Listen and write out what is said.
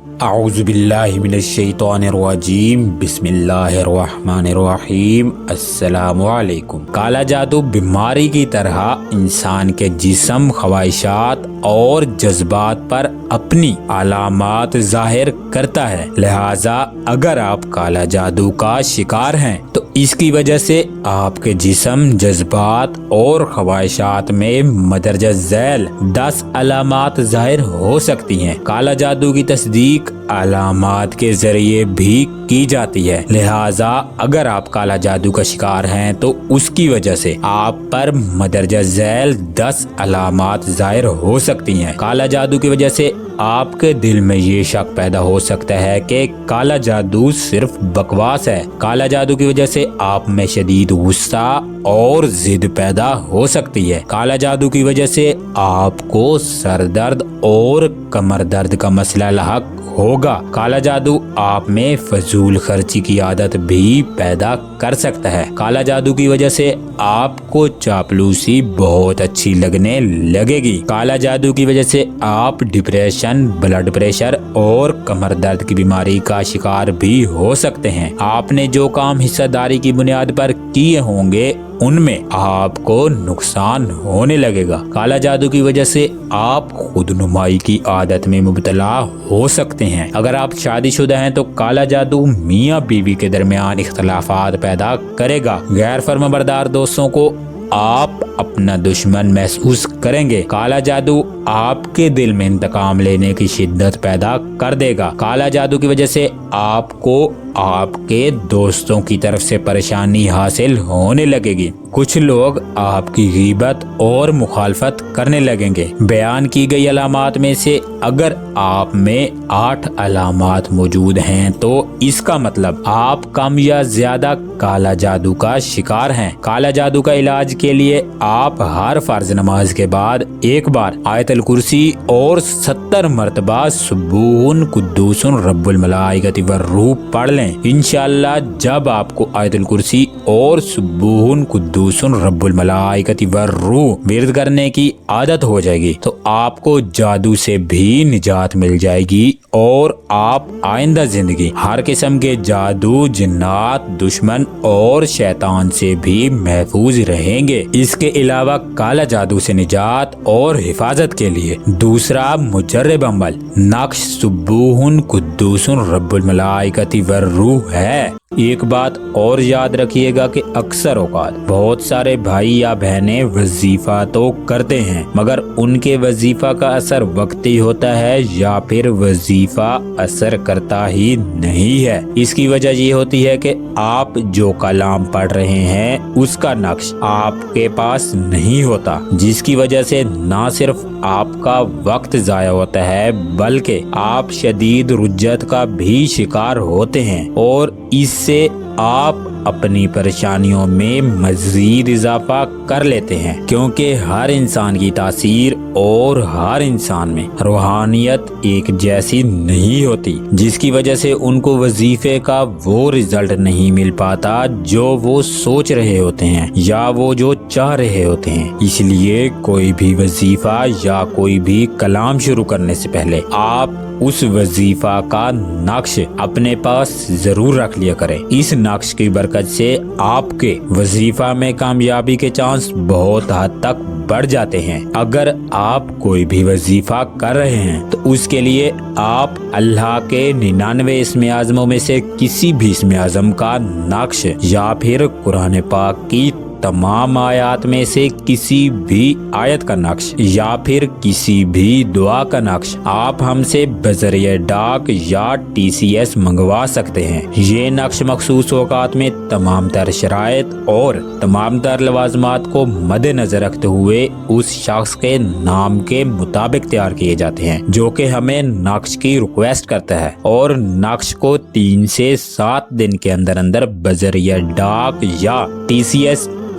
اعوذ باللہ من الشیطان الرجیم بسم اللہ الرحمن الرحیم السلام علیکم۔ کالا جادو بیماری کی طرح انسان کے جسم، خواہشات اور جذبات پر اپنی علامات ظاہر کرتا ہے، لہٰذا اگر آپ کالا جادو کا شکار ہیں تو اس کی وجہ سے آپ کے جسم، جذبات اور خواہشات میں مندرجہ ذیل 10 علامات ظاہر ہو سکتی ہیں۔ کالا جادو کی تصدیق علامات کے ذریعے بھی کی جاتی ہے، لہٰذا اگر آپ کالا جادو کا شکار ہیں تو اس کی وجہ سے آپ پر مندرجہ ذیل 10 علامات ظاہر ہو سکتی ہیں۔ کالا جادو کی وجہ سے آپ کے دل میں یہ شک پیدا ہو سکتا ہے کہ کالا جادو صرف بکواس ہے۔ کالا جادو کی وجہ سے آپ میں شدید غصہ اور ضد پیدا ہو سکتی ہے۔ کالا جادو کی وجہ سے آپ کو سر درد اور کمر درد کا مسئلہ لاحق ہوگا۔ کالا جادو آپ میں فضول خرچی کی عادت بھی پیدا کر سکتا ہے۔ کالا جادو کی وجہ سے آپ کو چاپلوسی بہت اچھی لگنے لگے گی۔ کالا جادو کی وجہ سے آپ ڈپریشن، بلڈ پریشر اور کمر درد کی بیماری کا شکار بھی ہو سکتے ہیں۔ آپ نے جو کام حصہ داری کی بنیاد پر کیے ہوں گے ان میں آپ کو نقصان ہونے لگے گا۔ کالا جادو کی وجہ سے آپ خود نمائی کی عادت میں مبتلا ہو سکتے ہیں۔ اگر آپ شادی شدہ ہیں تو کالا جادو میاں بیوی کے درمیان اختلافات پیدا کرے گا۔ غیر فرمانبردار دوستوں کو آپ اپنا دشمن محسوس کریں گے۔ کالا جادو آپ کے دل میں انتقام لینے کی شدت پیدا کر دے گا۔ کالا جادو کی وجہ سے آپ کو آپ کے دوستوں کی طرف سے پریشانی حاصل ہونے لگے گی۔ کچھ لوگ آپ کی غیبت اور مخالفت کرنے لگیں گے۔ بیان کی گئی علامات میں سے اگر آپ میں 8 علامات موجود ہیں تو اس کا مطلب آپ کم یا زیادہ کالا جادو کا شکار ہیں۔ کالا جادو کا علاج کے لیے آپ ہر فرض نماز کے بعد ایک بار آیت الکرسی اور 70 مرتبہ سبوح قدوس رب الملائکۃ والروح پڑھ لیں۔ انشاءاللہ جب آپ کو آیت الکرسی اور سبوح قدوس رب الملائکۃ والروح ورد کرنے کی عادت ہو جائے گی تو آپ کو جادو سے بھی نجات مل جائے گی اور آپ آئندہ زندگی ہر قسم کے جادو، جنات، دشمن اور شیطان سے بھی محفوظ رہیں گے۔ اس کے علاوہ کالا جادو سے نجات اور حفاظت کے لیے دوسرا مجرب عمل نقش سبوح قدوس رب الملائکۃ والروح ہے۔ ایک بات اور یاد رکھیے گا کہ اکثر اوقات بہت سارے بھائی یا بہنیں وظیفہ تو کرتے ہیں مگر ان کے وظیفہ کا اثر وقتی ہوتا ہے یا پھر وظیفہ اثر کرتا ہی نہیں ہے۔ اس کی وجہ یہ ہوتی ہے کہ آپ جو کلام پڑھ رہے ہیں اس کا نقش آپ کے پاس نہیں ہوتا، جس کی وجہ سے نہ صرف آپ کا وقت ضائع ہوتا ہے بلکہ آپ شدید رجت کا بھی شکار ہوتے ہیں اور اس سے آپ اپنی پریشانیوں میں مزید اضافہ کر لیتے ہیں، کیونکہ ہر انسان کی تاثیر اور ہر انسان میں روحانیت ایک جیسی نہیں ہوتی، جس کی وجہ سے ان کو وظیفے کا وہ رزلٹ نہیں مل پاتا جو وہ سوچ رہے ہوتے ہیں یا وہ جو چاہ رہے ہوتے ہیں۔ اس لیے کوئی بھی وظیفہ یا کوئی بھی کلام شروع کرنے سے پہلے آپ اس وظیفہ کا نقش اپنے پاس ضرور رکھ لیا کریں۔ اس نقش کی برکت سے آپ کے وظیفہ میں کامیابی کے چانس بہت حد تک بڑھ جاتے ہیں۔ اگر آپ کوئی بھی وظیفہ کر رہے ہیں تو اس کے لیے آپ اللہ کے 99 اسم اعظموں میں سے کسی بھی اسم اعظم کا نقش یا پھر قرآن پاک کی تمام آیات میں سے کسی بھی آیت کا نقش یا پھر کسی بھی دعا کا نقش آپ ہم سے بذریعہ ڈاک یا TCS منگوا سکتے ہیں۔ یہ نقش مخصوص اوقات میں تمام تر شرائط اور تمام تر لوازمات کو مد نظر رکھتے ہوئے اس شخص کے نام کے مطابق تیار کیے جاتے ہیں جو کہ ہمیں نقش کی ریکویسٹ کرتا ہے، اور نقش کو 3 سے 7 دن کے اندر بذریعہ ڈاک یا TCS